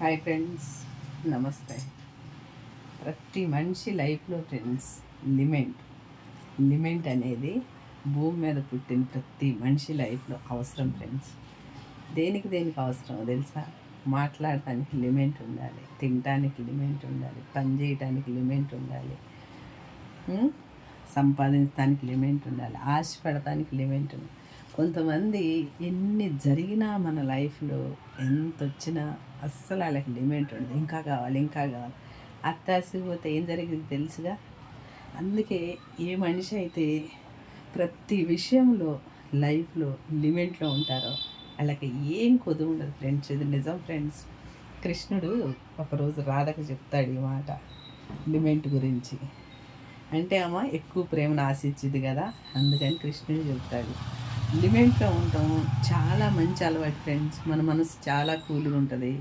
Hi friends, నమస్తే. ప్రతి మనిషి లైఫ్లో ఫ్రెండ్స్ లిమెంట్ అనేది భూమి మీద పుట్టిన ప్రతి మనిషి లైఫ్లో అవసరం ఫ్రెండ్స్. దేనికి అవసరమో తెలుసా? మాట్లాడటానికి లిమిట్ ఉండాలి, తినటానికి లిమిట్ ఉండాలి, పని చేయటానికి లిమిట్ ఉండాలి, సంపాదించడానికి లిమిట్ ఉండాలి, ఆశపడటానికి లిమిట్ ఉండాలి. కొంతమంది ఎన్ని జరిగినా మన లైఫ్లో ఎంత వచ్చినా అస్సలు వాళ్ళకి లిమిట్ ఉండదు. ఇంకా కావాలి అత్తాసిపోతే ఏం జరిగింది తెలుసుగా. అందుకే ఏ మనిషి అయితే ప్రతి విషయంలో లైఫ్లో లిమిట్లో ఉంటారో వాళ్ళకి ఏం కొదువు ఉండదు ఫ్రెండ్స్. ఇది నిజం ఫ్రెండ్స్. కృష్ణుడు ఒకరోజు రాధకు చెప్తాడు ఈ మాట లిమిట్ గురించి. అంటే అమ్మ ఎక్కువ ప్రేమను ఆశించింది కదా, అందుకని కృష్ణుడు చెప్తాడు లిమిట్లో ఉంటాము. చాలా మంచి అలవాటు ఫ్రెండ్స్. మన మనసు చాలా కూల్గా ఉంటుంది.